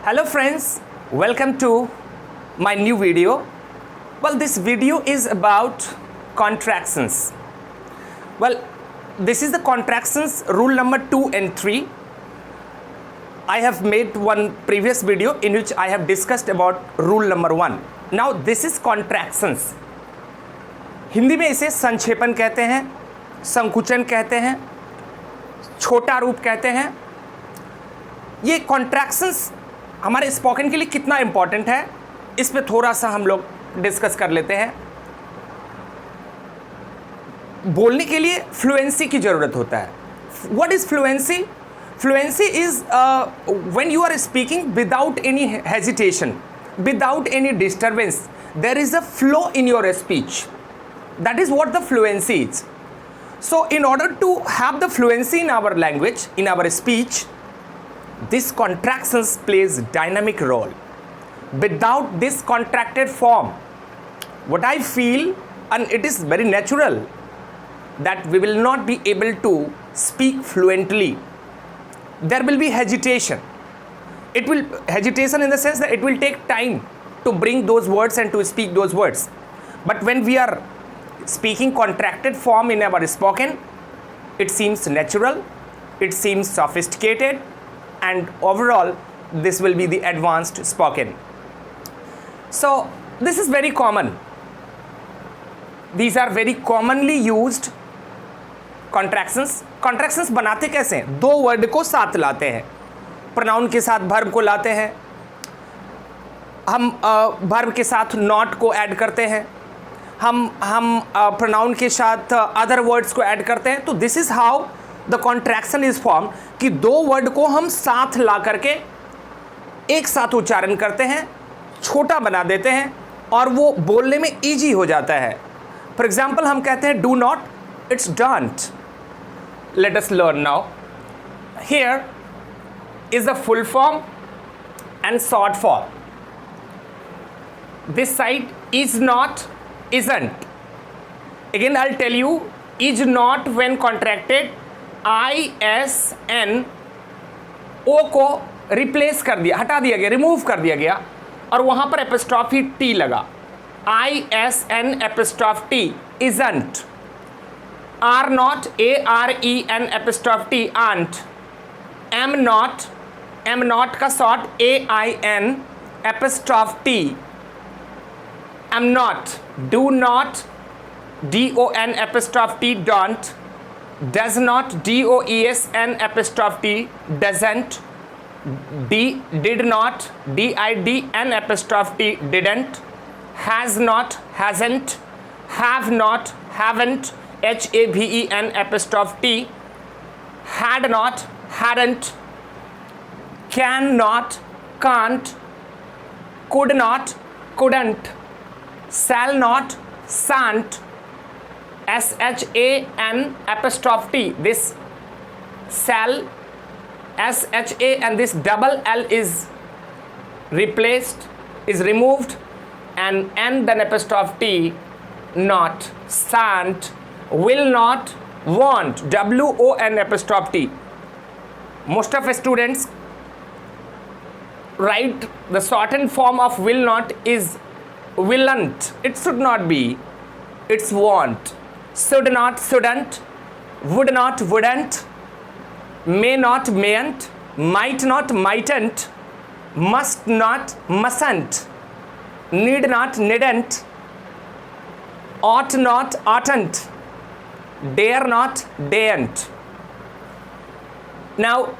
Hello friends, welcome to my new video. Well, this video is about contractions. Well, this is the contractions rule number 2 and 3. I have made one previous video in which I have discussed about rule number 1. Now this is contractions. Hindi में इसे संक्षेपण कहते हैं, संकुचन कहते हैं, छोटा रूप कहते हैं. ये कॉन्ट्रैक्शंस हमारे स्पोकन के लिए कितना इंपॉर्टेंट है, इस पे थोड़ा सा हम लोग डिस्कस कर लेते हैं. बोलने के लिए फ्लुएंसी की ज़रूरत होता है. What is fluency? Fluency is when you are speaking without any hesitation, without any disturbance, there is a flow in your speech. That is what the fluency is. So in order to have the fluency in our language, in our speech, this contractions plays dynamic role. Without this contracted form, what I feel, and it is very natural, that we will not be able to speak fluently. There will be hesitation. Hesitation in the sense that it will take time to bring those words and to speak those words. But when we are speaking contracted form in our spoken, it seems natural, it seems sophisticated, and overall this will be the advanced spoken. So this is very common. These are very commonly used contractions. Contractions बनाते कैसे हैं? दो word को साथ लाते हैं, pronoun के साथ verb को लाते हैं, हम वर्ब के साथ नॉट को ऐड करते हैं, हम प्रोनाउन के साथ अदर वर्ड्स को ऐड करते हैं. तो this is how the contraction is form, कि दो वर्ड को हम साथ ला करके एक साथ उच्चारण करते हैं, छोटा बना देते हैं और वो बोलने में ईजी हो जाता है. फॉर एग्जाम्पल हम कहते हैं do not, it's don't. Let us learn now. Here is the full form and short form. This side is not, isn't. Again I'll tell you, is not when contracted ISN O को replace कर दिया, हटा दिया गया, remove कर दिया गया और वहाँ पर एपिस्ट्रॉफी T लगा. ISN एपिस्ट्रॉफ T, isn't. R not, AREN एपिस्ट्रॉफ T, aren't. M not का short AIN एपिस्ट्रॉफ T, am not. Do not, DON apostrophe T, don't. Does not, DOESN apostrophe T, doesn't. Did not, DIDN apostrophe T, didn't. Has not, hasn't. Have not, haven't, HAVEN apostrophe T, had not, hadn't. Can not, can't. Could not, couldn't. Shall not, shan't, SHAN apostrophe T. This shall, SHA, and this double L is replaced, is removed, and N then apostrophe T, not, shan't, will not, won't, WON apostrophe T. Most of students write the shortened form of will not is willn't. It should not be, it's won't. Should not, shouldn't. Would not, wouldn't. May not, mayn't. Might not, mightn't. Must not, mustn't. Need not, needn't. Ought not, oughtn't. Dare not, daren't. Now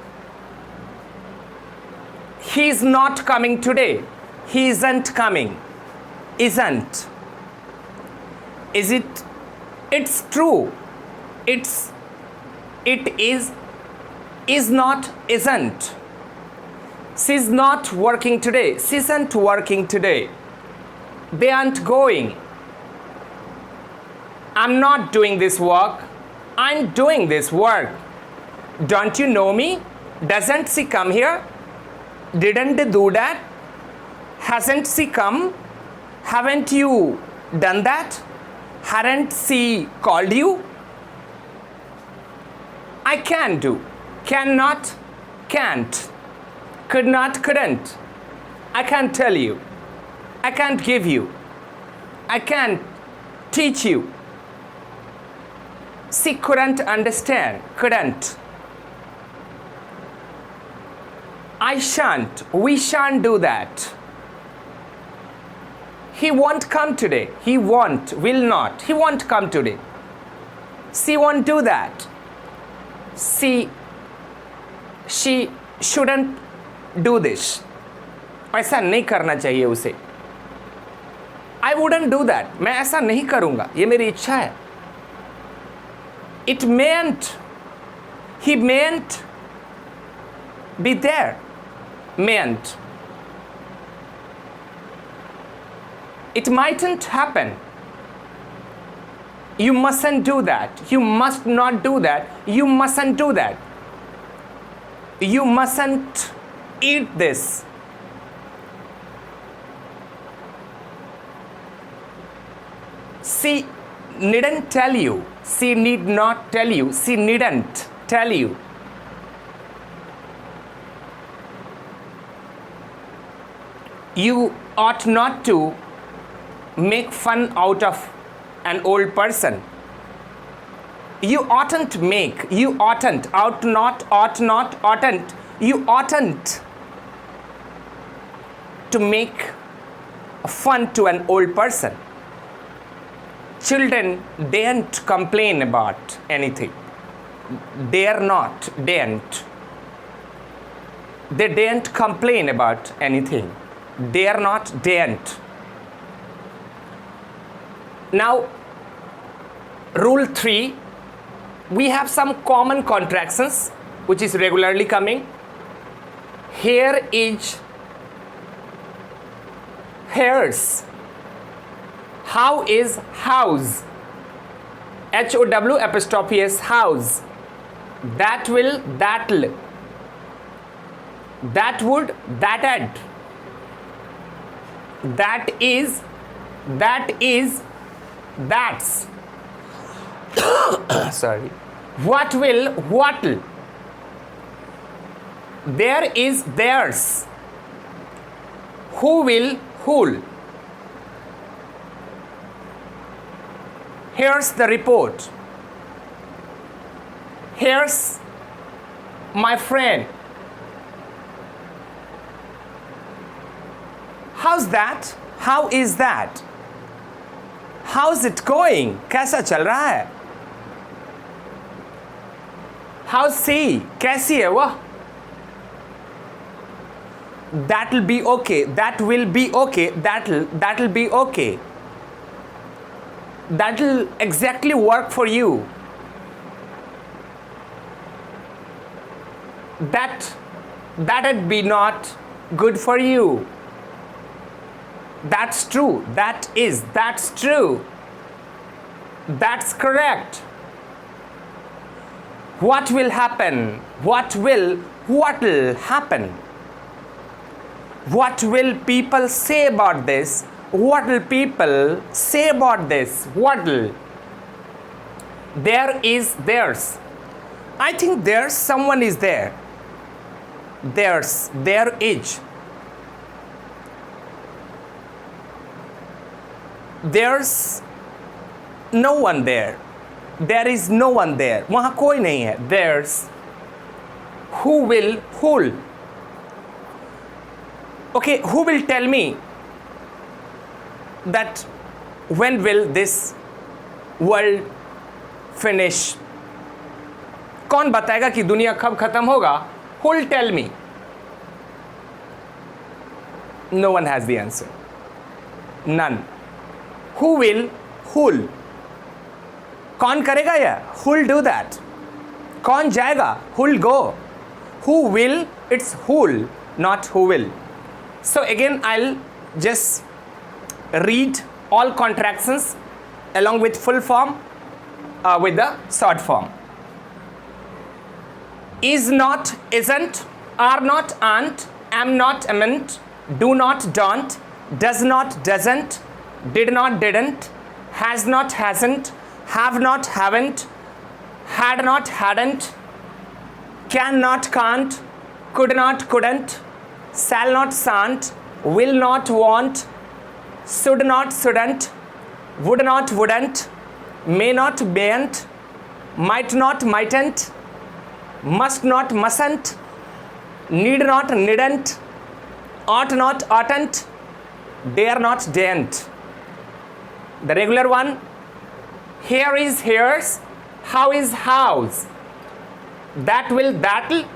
he is not coming today, he isn't coming. Isn't. Is it? It's true. It is not, isn't. She's not working today, she isn't working today. They aren't going. I'm not doing this work, I'm doing this work. Don't you know me? Doesn't she come here? Didn't they do that? Hasn't she come? Haven't you done that? Hadn't she called you? I can do. Cannot, can't. Could not, couldn't. I can't tell you, I can't give you, I can't teach you. See, couldn't understand, couldn't. I shan't, we shan't do that. He won't come today, he won't, will not, he won't come today. She won't do that. She shouldn't do this. ऐसा नहीं करना चाहिए उसे. I wouldn't do that. मैं ऐसा नहीं करूंगा, ये मेरी इच्छा है. It mayn't, he mayn't be there. Mayn't. It mightn't happen. You mustn't do that. You must not do that. You mustn't do that. You mustn't eat this. She needn't tell you. She need not tell you. She needn't tell you. You ought not to make fun out of an old person. You oughtn't make, you oughtn't, ought not, oughtn't, you oughtn't to make fun to an old person. Children daren't complain about anything. Dare not, daren't. They daren't complain about anything. Dare not, daren't. Now, rule 3, we have some common contractions which is regularly coming. Here is hairs. How is house? HOW apostrophe S, house. That will, that'll. That would, that'd. That is, that's. Sorry. What will, what'll. There is, theirs. Who will, who'll. Here's the report. Here's my friend. How's that? How is that? How's it going? कैसा चल रहा है? How's she? कैसी है वह? That'll be okay. That will be okay. That'll be okay. That'll exactly work for you. That'd be not good for you. That's true. That's true. That's correct. What will happen? What'll happen? What will people say about this? What will people say about this? What'll? There is, theirs. I think there's someone is there. There is. There's no one there. There is no one there. वहाँ कोई नहीं है. There's. Who will, who'll. Okay, who will tell me that when will this world finish? कौन बताएगा कि दुनिया कब खत्म होगा? Who'll tell me? No one has the answer. None. Who will, who'll. कौन करेगा यह? Who'll do that? कौन जाएगा? Who'll go? Who will? It's who'll, not who will. So again, I'll just read all contractions along with full form with the short form. Is not, isn't, are not, aren't, am not, amn't, do not, don't, does not, doesn't, did not, didn't, has not, hasn't, have not, haven't, had not, hadn't, can not, can't, could not, couldn't, shall not, shan't, will not, won't, should not, shouldn't, would not, wouldn't, may not, mayn't, might not, mightn't, must not, mustn't, need not, needn't, ought not, oughtn't, dare not, daren't. The regular one, here is here's, how is how's, that will that'll,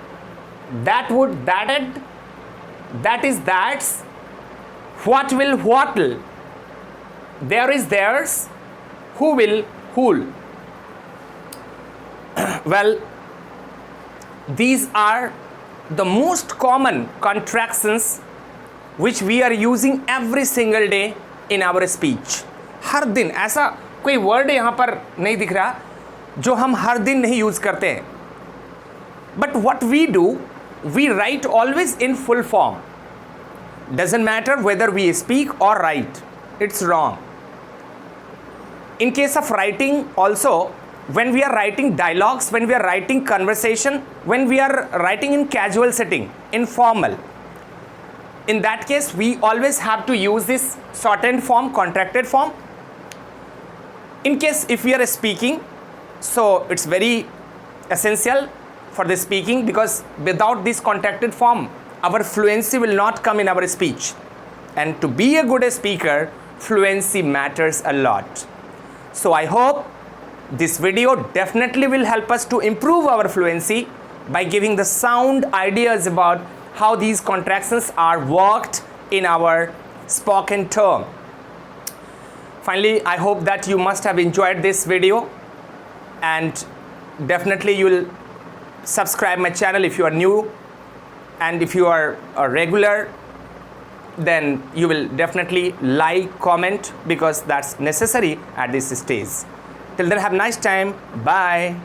that would that'd, that is that's, what will what'll, there is theirs, who will who'll. Well, these are the most common contractions which we are using every single day in our speech. हर दिन ऐसा कोई word यहाँ पर नहीं दिख रहा जो हम हर दिन नहीं यूज करते हैं. But what we do, we write always in full form. Doesn't matter whether we speak or write. It's wrong. In case of writing also, when we are writing dialogues, when we are writing conversation, when we are writing in casual setting, informal, in that case we always have to use this shortened form, contracted form. In case if we are speaking, so it's very essential for the speaking, because without this contracted form our fluency will not come in our speech, and to be a good speaker, fluency matters a lot. So I hope this video definitely will help us to improve our fluency by giving the sound ideas about how these contractions are worked in our spoken term. Finally, I hope that you must have enjoyed this video, and definitely you will subscribe my channel if you are new, and if you are a regular, then you will definitely like, comment, because that's necessary at this stage. Till then, have a nice time. Bye.